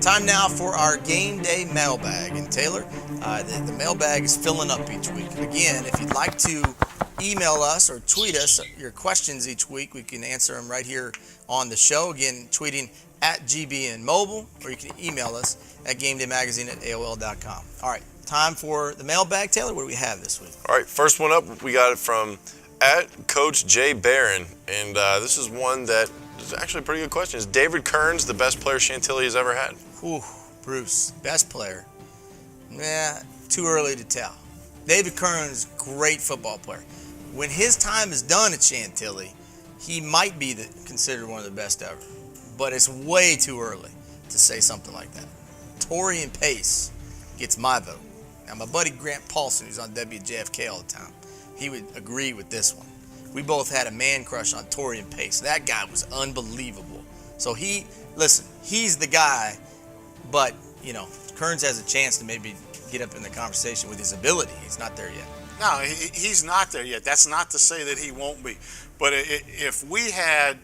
Time now for our game day mailbag. And Taylor, the mailbag is filling up each week. Again, if you'd like to email us or tweet us your questions each week, we can answer them right here on the show. Again, tweeting at GBNMobile, or you can email us at GamedayMagazine@AOL.com. All right, time for the mailbag. Taylor, what do we have this week? All right, first one up, we got it from at Coach Jay Barron, and this is one that is actually a pretty good question. Is David Kearns the best player Chantilly has ever had? Ooh, Bruce, best player? Nah, too early to tell. David Kearns, great football player. When his time is done at Chantilly, he might be considered one of the best ever. But it's way too early to say something like that. Torian Pace gets my vote. Now, my buddy Grant Paulson, who's on WJFK all the time, he would agree with this one. We both had a man crush on Torian Pace. That guy was unbelievable. So he's the guy, but, Kearns has a chance to maybe get up in the conversation with his ability. He's not there yet. No, he's not there yet. That's not to say that he won't be. But if we had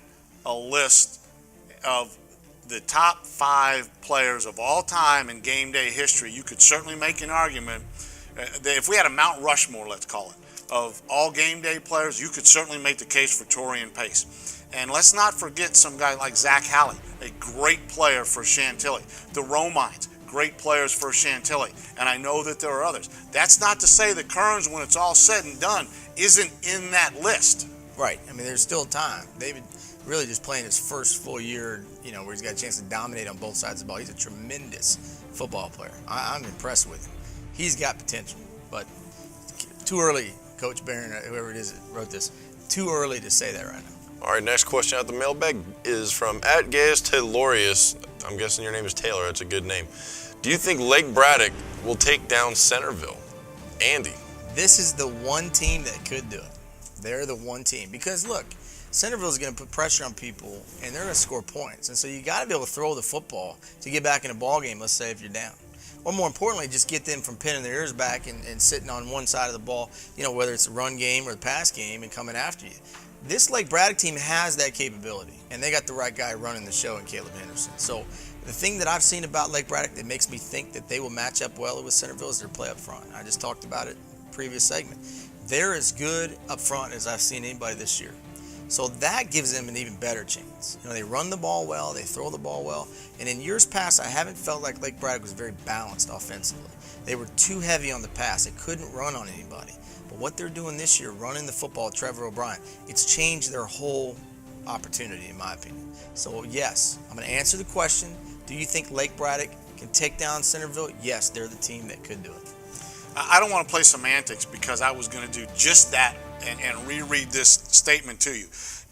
a list of the top 5 players of all time in game day history, you could certainly make an argument that if we had a Mount Rushmore, let's call it, of all game day players, you could certainly make the case for Torian Pace. And let's not forget some guy like Zach Halley, a great player for Chantilly. The Romines, great players for Chantilly. And I know that there are others. That's not to say that Kearns, when it's all said and done, isn't in that list. Right. I mean, there's still time. David really just playing his first full year, where he's got a chance to dominate on both sides of the ball. He's a tremendous football player. I'm impressed with him. He's got potential, but too early, Coach Barron, whoever it is that wrote this, too early to say that right now. All right, next question out the mailbag is from at Gaius Taylorius. I'm guessing your name is Taylor. That's a good name. Do you think Lake Braddock will take down Centerville? Andy. This is the one team that could do it. They're the one team. Because, look, Centerville is going to put pressure on people, and they're going to score points. And so you got to be able to throw the football to get back in a ball game, let's say, if you're down. Or more importantly, just get them from pinning their ears back and sitting on one side of the ball, whether it's the run game or the pass game, and coming after you. This Lake Braddock team has that capability, and they got the right guy running the show in Caleb Henderson. So the thing that I've seen about Lake Braddock that makes me think that they will match up well with Centerville is their play up front. I just talked about it in the previous segment. They're as good up front as I've seen anybody this year. So that gives them an even better chance. They run the ball well, they throw the ball well, and in years past, I haven't felt like Lake Braddock was very balanced offensively. They were too heavy on the pass. They couldn't run on anybody. But what they're doing this year, running the football, Trevor O'Brien, it's changed their whole opportunity, in my opinion. So, yes, I'm going to answer the question. Do you think Lake Braddock can take down Centerville? Yes, they're the team that could do it. I don't want to play semantics because I was going to do just that and reread this statement to you.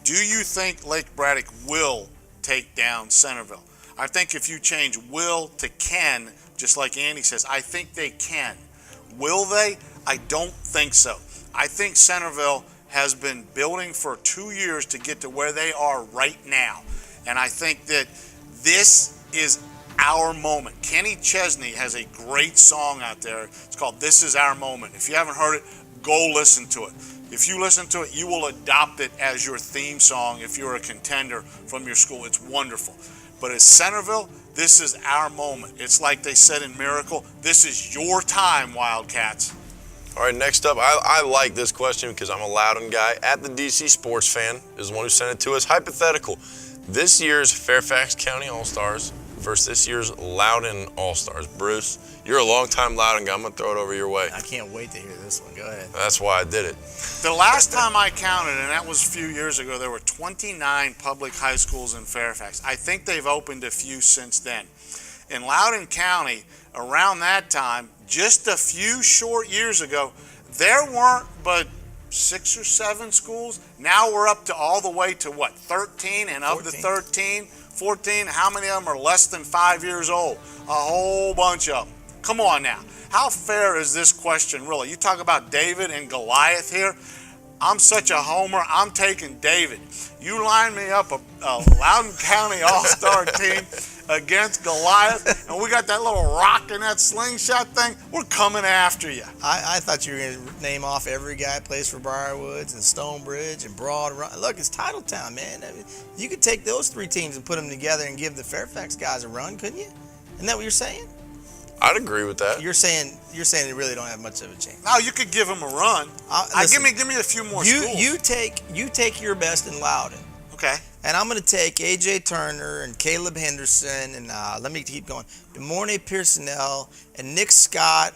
Do you think Lake Braddock will take down Centerville? I think if you change will to can, just like Andy says, I think they can. Will they? I don't think so. I think Centerville has been building for 2 years to get to where they are right now. And I think that this is our moment. Kenny Chesney has a great song out there. It's called This Is Our Moment. If you haven't heard it, go listen to it. If you listen to it, you will adopt it as your theme song if you're a contender from your school. It's wonderful. But as Centerville, this is our moment. It's like they said in Miracle, this is your time, Wildcats. All right, next up, I like this question because I'm a Loudoun guy. At the DC Sports Fan is the one who sent it to us. Hypothetical. This year's Fairfax County All-Stars versus this year's Loudoun All-Stars. Bruce, you're a longtime Loudoun guy. I'm going to throw it over your way. I can't wait to hear this one. Go ahead. That's why I did it. The last time I counted, and that was a few years ago, there were 29 public high schools in Fairfax. I think they've opened a few since then. In Loudoun County, around that time, just a few short years ago, there weren't but 6 or 7 schools. Now we're up to all the way to 13? And of 14. The 13, 14, how many of them are less than 5 years old? A whole bunch of them. Come on now. How fair is this question really? You talk about David and Goliath here. I'm such a homer. I'm taking David. You line me up a Loudoun County All-Star team against Goliath, and we got that little rock and that slingshot thing. We're coming after you. I thought you were going to name off every guy that plays for Briarwoods and Stonebridge and Broad Run. Look, it's Titletown, man. I mean, you could take those 3 teams and put them together and give the Fairfax guys a run, couldn't you? Isn't that what you're saying? I'd agree with that. You're saying they really don't have much of a chance. Now you could give them a run. Listen, Give me a few more schools. You take your best in Loudoun. Okay. And I'm going to take A.J. Turner and Caleb Henderson and let me keep going. DeMornay Pearsonell and Nick Scott.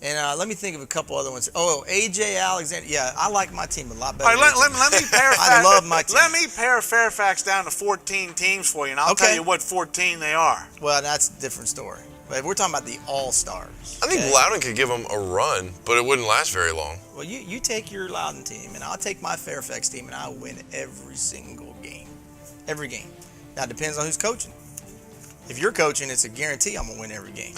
And let me think of a couple other ones. Oh, A.J. Alexander. Yeah, I like my team a lot better. All right, let me pare I love my team. Let me pare Fairfax down to 14 teams for you, and I'll tell you what 14 they are. Well, that's a different story. But we're talking about the all-stars. I think Loudoun could give them a run, but it wouldn't last very long. Well, you take your Loudoun team, and I'll take my Fairfax team, and I'll win every single game. Every game. Now, it depends on who's coaching. If you're coaching, it's a guarantee I'm going to win every game.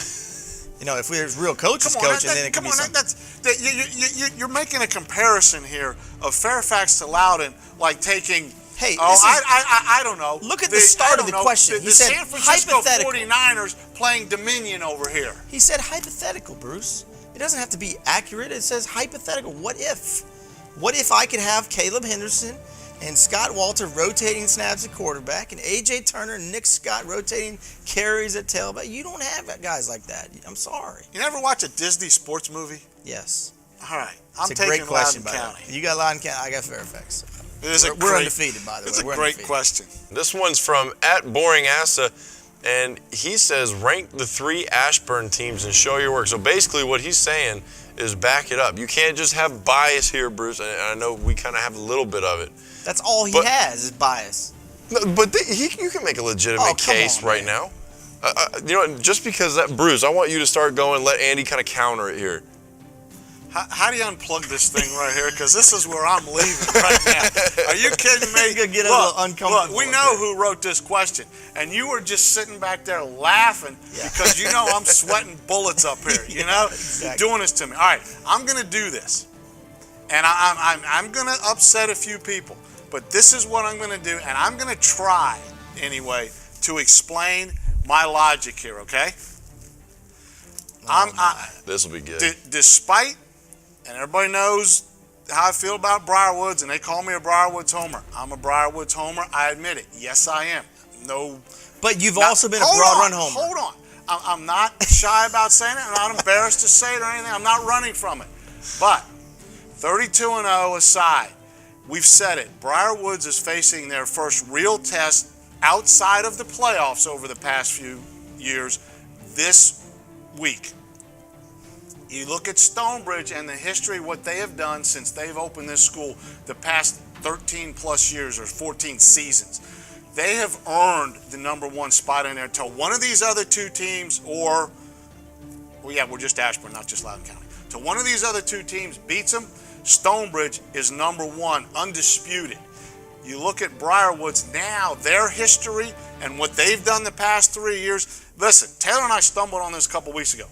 You know, if there's real coaches coaching, then it could be something. You're making a comparison here of Fairfax to Loudoun, like taking... Hey, I don't know. Look at the start of the question. The San Francisco 49ers playing Dominion over here. He said hypothetical, Bruce. It doesn't have to be accurate. It says hypothetical. What if? What if I could have Caleb Henderson and Scott Walter rotating snaps at quarterback and A.J. Turner and Nick Scott rotating carries at tailback? You don't have guys like that. I'm sorry. You never watch a Disney sports movie? Yes. All right. I'm taking Loudoun County. You got Loudoun County. I got Fairfax. We're undefeated, by the way. It's a great question. This one's from @BoringAssa, and he says, rank the 3 Ashburn teams and show your work. So basically what he's saying is back it up. You can't just have bias here, Bruce. And I know we kind of have a little bit of it. That's all he has is bias. No, but you can make a legitimate case right now. You know, just because that, Bruce, I want you to start going, let Andy kind of counter it here. How do you unplug this thing right here? Because this is where I'm leaving right now. Are you kidding me? You're gonna get a little uncomfortable. Look, we know who wrote this question, and you were just sitting back there laughing because you know I'm sweating bullets up here. You know, exactly. You're doing this to me. All right, I'm gonna do this, and I'm gonna upset a few people, but this is what I'm gonna do, and I'm gonna try anyway to explain my logic here. Okay? This will be good. Despite. And everybody knows how I feel about Briarwoods, and they call me a Briarwoods homer. I'm a Briarwoods homer. I admit it. Yes, I am. No. But you've also been a Broad Run homer. Hold on. I'm not shy about saying it. I'm not embarrassed to say it or anything. I'm not running from it. But 32-0 aside, we've said it. Briarwoods is facing their first real test outside of the playoffs over the past few years this week. You look at Stonebridge and the history, what they have done since they've opened this school the past 13 plus years or 14 seasons. They have earned the #1 spot in there until one of these other 2 teams we're just Ashburn, not just Loudoun County. Till one of these other 2 teams beats them, Stonebridge is #1, undisputed. You look at Briarwoods now, their history and what they've done the past 3 years. Listen, Taylor and I stumbled on this a couple weeks ago.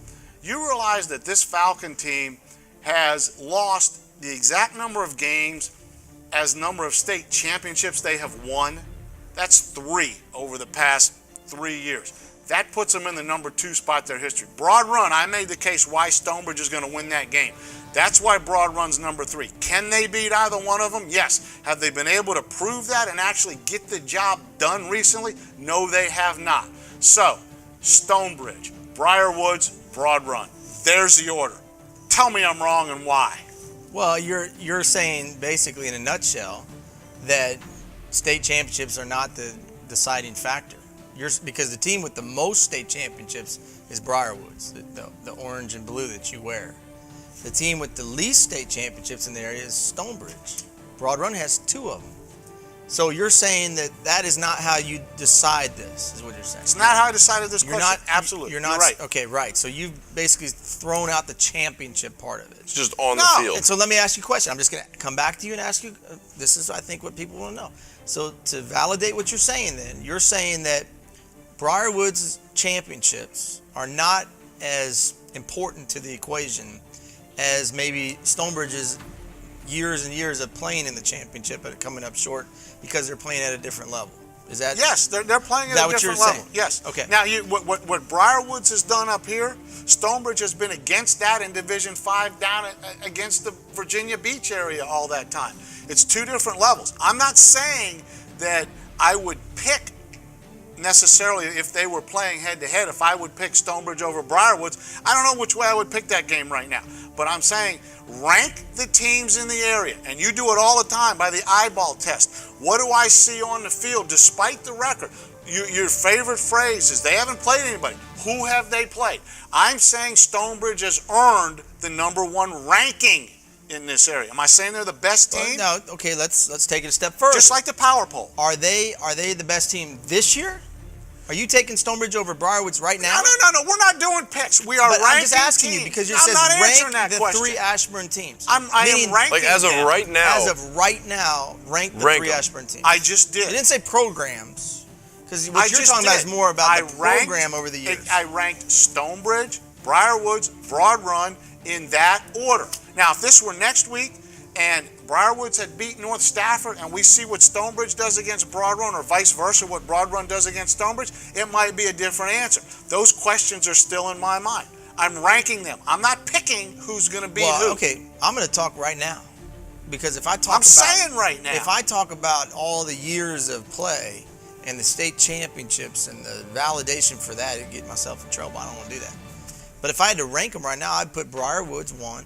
You realize that this Falcon team has lost the exact number of games as number of state championships they have won? That's 3 over the past 3 years. That puts them in the #2 spot in their history. Broad Run, I made the case why Stonebridge is going to win that game. That's why Broad Run's #3. Can they beat either one of them? Yes. Have they been able to prove that and actually get the job done recently? No, they have not. So, Stonebridge, Briarwoods, Broad Run. There's the order. Tell me I'm wrong and why. Well, you're saying basically in a nutshell that state championships are not the deciding factor. Because the team with the most state championships is Briarwoods, the orange and blue that you wear. The team with the least state championships in the area is Stonebridge. Broad Run has 2 of them. So you're saying that is not how you decide this, is what you're saying. It's not how I decided this question. Absolutely. You're not right. Okay, right. So you've basically thrown out the championship part of it. It's just on the field. And so let me ask you a question. I'm just going to come back to you and ask you, this is, I think, what people want to know. So to validate what you're saying then, you're saying that Briarwoods' championships are not as important to the equation as maybe Stonebridge's years and years of playing in the championship but coming up short because they're playing at a different level. Is that? Yes, they're playing at a different level. Saying? Yes. Okay. Now, what Briarwoods has done up here, Stonebridge has been against that in Division 5 down against the Virginia Beach area all that time. It's 2 different levels. I'm not saying that I would pick necessarily if they were playing head-to-head, if I would pick Stonebridge over Briarwoods. I don't know which way I would pick that game right now. But I'm saying rank the teams in the area. And you do it all the time by the eyeball test. What do I see on the field despite the record? Your favorite phrase is they haven't played anybody. Who have they played? I'm saying Stonebridge has earned the #1 ranking in this area. Am I saying they're the best team? No, okay, let's take it a step further. Just like the power poll. Are they the best team this year? Are you taking Stonebridge over Briarwoods right now? No. We're not doing picks. We are ranking I'm just asking teams. you because you I'm said not answering rank that the question. 3 Ashburn teams. I am ranking Like as of them. right now. As of right now, rank the 3 them. Ashburn teams. I just did. I didn't say programs. Because what you're just talking about did. is more about the ranked- program over the years. I ranked Stonebridge, Briarwoods, Broad Run in that order. Now, if this were next week and Briarwoods had beat North Stafford and we see what Stonebridge does against Broad Run or vice versa, what Broad Run does against Stonebridge, it might be a different answer. Those questions are still in my mind. I'm ranking them. I'm not picking who's going to be who. Okay, I'm going to talk right now. Because if I talk I'm saying right now. If I talk about all the years of play and the state championships and the validation for that, it'd get myself in trouble. I don't want to do that. But if I had to rank them right now, I'd put Briarwoods 1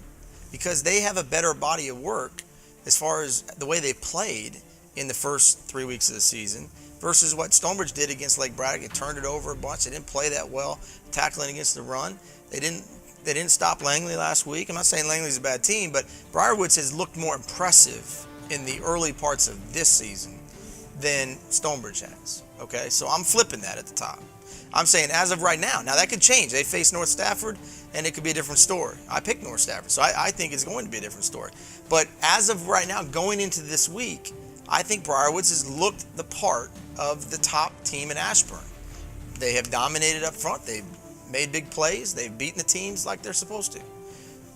because they have a better body of work as far as the way they played in the first 3 weeks of the season versus what Stonebridge did against Lake Braddock. It turned it over a bunch. They didn't play that well, tackling against the run. They didn't stop Langley last week. I'm not saying Langley's a bad team, but Briarwoods has looked more impressive in the early parts of this season than Stonebridge has. Okay, so I'm flipping that at the top. I'm saying as of right now. Now that could change. They face North Stafford, and it could be a different story. I picked North Stafford, so I think it's going to be a different story. But as of right now, going into this week, I think Briarwoods has looked the part of the top team in Ashburn. They have dominated up front. They've made big plays. They've beaten the teams like they're supposed to.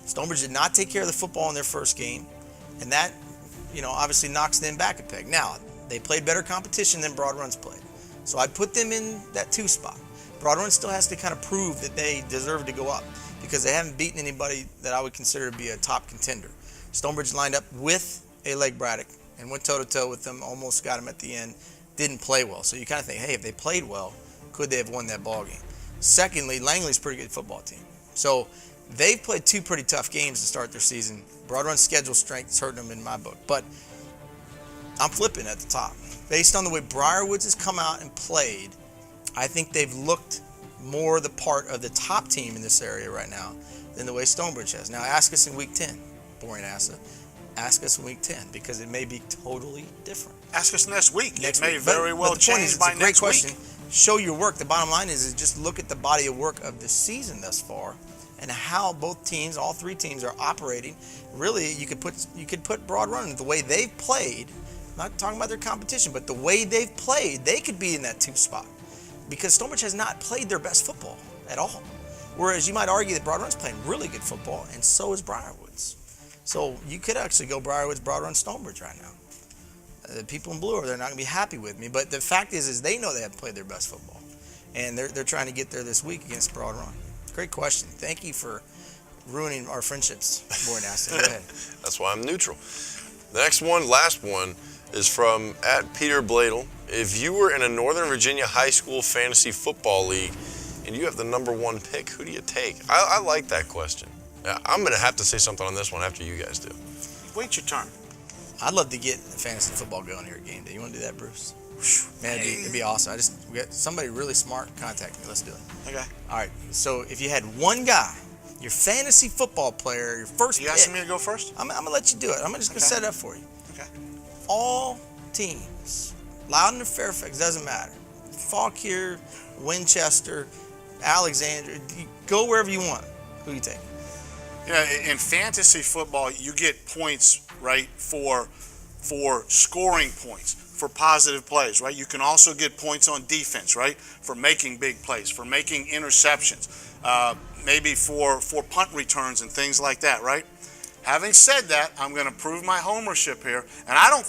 Stonebridge did not take care of the football in their first game, and that, obviously knocks them back a peg. Now, they played better competition than Broad Run's played. So I'd put them in that 2 spot. Broad Run still has to kind of prove that they deserve to go up because they haven't beaten anybody that I would consider to be a top contender. Stonebridge lined up with a Lake Braddock and went toe-to-toe with them, almost got them at the end, didn't play well. So you kind of think, hey, if they played well, could they have won that ball game? Secondly, Langley's a pretty good football team. So they've played 2 pretty tough games to start their season. Broad Run's schedule strength is hurting them in my book. But I'm flipping at the top. Based on the way Briarwoods has come out and played, I think they've looked more the part of the top team in this area right now than the way Stonebridge has. Now, ask us in Week 10, boring Asa. Ask us in Week 10 because it may be totally different. Ask us next week. It may week. very well change by next week. It's a great question. Show your work. The bottom line is just look at the body of work of the season thus far and how both teams, all 3 teams, are operating. Really, you could put Broad Run the way they've played. I'm not talking about their competition, but the way they've played, they could be in that 2 spot because Stonebridge has not played their best football at all. Whereas you might argue that Broad Run's playing really good football, and so is Briarwoods. So you could actually go Briarwoods, Broad Run, Stonebridge right now. The people in blue over there are not going to be happy with me, but the fact is they know they haven't played their best football, and they're trying to get there this week against Broad Run. Great question. Thank you for ruining our friendships, Boy Nasty. Go ahead. That's why I'm neutral. The next one, last one, is from @PeterBladel. If you were in a Northern Virginia high school fantasy football league and you have the #1 pick, who do you take? I like that question. I'm going to have to say something on this one after you guys do. Wait your turn. I'd love to get fantasy football going here at Gameday. You want to do that, Bruce? Man, it'd be awesome. We got somebody really smart contact me. Let's do it. Okay. All right. So if you had one guy, your fantasy football player, your first You pick, asking me to go first? I'm going to let you do it. I'm just going to set it up for you. Okay. All teams, Loudoun or Fairfax, doesn't matter. Fauquier, Winchester, Alexandria, go wherever you want. Who you take? Yeah, in fantasy football, you get points, right, for scoring points, for positive plays, right? You can also get points on defense, right, for making big plays, for making interceptions, maybe for punt returns and things like that, right? Having said that, I'm going to prove my homership here, and I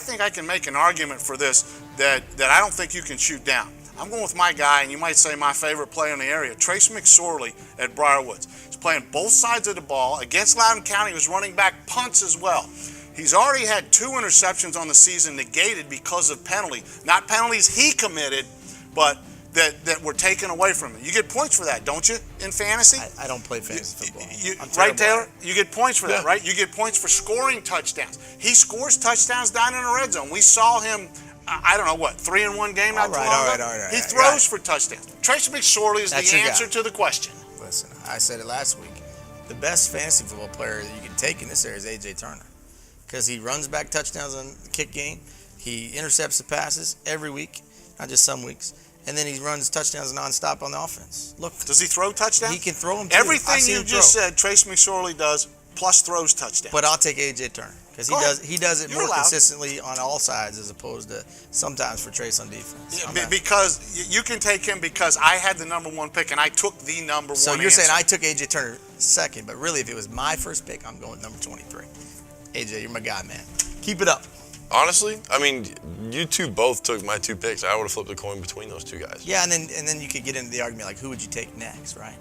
think I can make an argument for this that I don't think you can shoot down. I'm going with my guy, and you might say my favorite player in the area, Trace McSorley at Briarwoods. He's playing both sides of the ball. Against Loudoun County, he was running back punts as well. He's already had 2 interceptions on the season negated because of penalty. Not penalties he committed, but that were taken away from him. You get points for that, don't you, in fantasy? I don't play fantasy football. Right, Taylor? You get points for that, right? You get points for scoring touchdowns. He scores touchdowns down in the red zone. We saw him, I don't know what, 3 in one game not too long ago? He throws for touchdowns. Trace McSorley is the answer to the question. Listen, I said it last week. The best fantasy football player that you can take in this area is A.J. Turner, because he runs back touchdowns on the kick game. He intercepts the passes every week, not just some weeks. And then he runs touchdowns nonstop on the offense. Look, does he throw touchdowns? He can throw them too. Everything you just said, Trace McSorley does, plus throws touchdowns. But I'll take A.J. Turner, because he does it more consistently on all sides as opposed to sometimes for Trace on defense. Yeah, because you can take him because I had the number 1 pick and I took the number 1 So you're answer. saying I took A.J. Turner second, but really if it was my first pick, I'm going number 23. A.J., you're my guy, man. Keep it up. Honestly, I mean, you two both took my 2 picks. I would have flipped a coin between those 2 guys. Yeah, and then you could get into the argument like, who would you take next, right?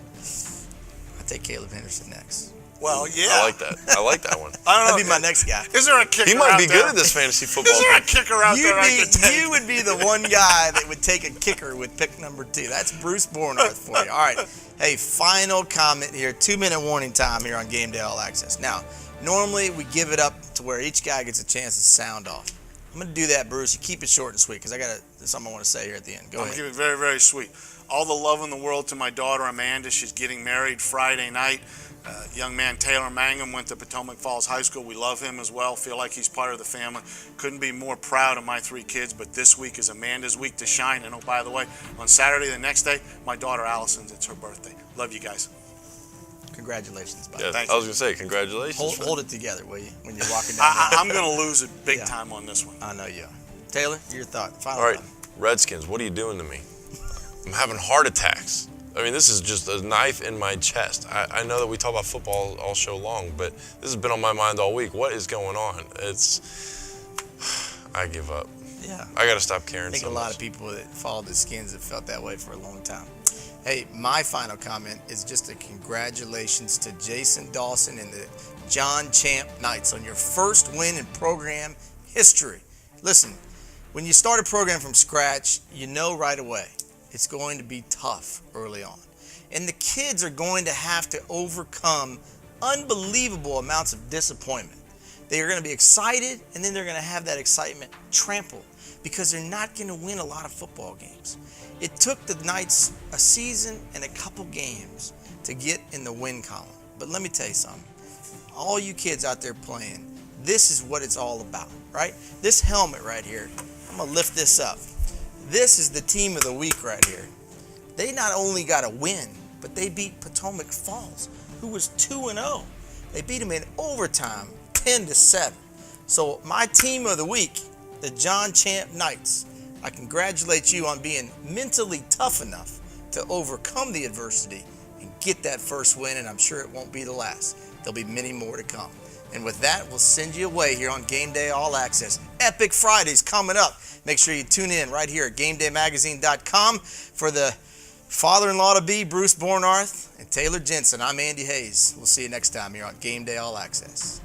I'd take Caleb Henderson next. Well, yeah. I like that. I like that one. I don't know. That'd be my next guy. Is there a kicker He might out be there? good at this fantasy football. Is there a kicker out there I could take? You would be the one guy that would take a kicker with pick number 2. That's Bruce Bornarth for you. All right. Hey, final comment here. 2-minute warning time here on Gameday All-Access. Now, normally we give it up to where each guy gets a chance to sound off. I'm going to do that, Bruce. You keep it short and sweet because I got something I want to say here at the end. Go ahead. I'm going to keep it very, very sweet. All the love in the world to my daughter, Amanda. She's getting married Friday night. Young man Taylor Mangum went to Potomac Falls High School. We love him as well. Feel like he's part of the family. Couldn't be more proud of my 3 kids, but this week is Amanda's week to shine. And oh, by the way, on Saturday, the next day, my daughter Allison's, it's her birthday. Love you guys. Congratulations, buddy. Yeah, I was going to say, congratulations. Hold it together, will you, when you're walking down I'm going to lose it big time on this one. I know you are. Taylor, your thought. Final All right, thought. Redskins, what are you doing to me? I'm having heart attacks. I mean, this is just a knife in my chest. I know that we talk about football all show long, but this has been on my mind all week. What is going on? I give up. Yeah. I got to stop caring I think so a lot much. of people that followed the Skins have felt that way for a long time. Hey, my final comment is just a congratulations to Jason Dawson and the John Champ Knights on your first win in program history. Listen, when you start a program from scratch, you know right away it's going to be tough early on. And the kids are going to have to overcome unbelievable amounts of disappointment. They are going to be excited, and then they're going to have that excitement trampled because they're not going to win a lot of football games. It took the Knights a season and a couple games to get in the win column. But let me tell you something. All you kids out there playing, this is what it's all about, right? This helmet right here, I'm going to lift this up. This is the team of the week right here. They not only got a win, but they beat Potomac Falls, who was 2-0. They beat them in overtime, 10-7. So my team of the week, the John Champ Knights, I congratulate you on being mentally tough enough to overcome the adversity and get that first win, and I'm sure it won't be the last. There'll be many more to come. And with that, we'll send you away here on Gameday All-Access. Epic Fridays coming up. Make sure you tune in right here at GameDayMagazine.com for the father-in-law-to-be, Bruce Bornarth, and Taylor Jensen. I'm Andy Hayes. We'll see you next time here on Gameday All-Access.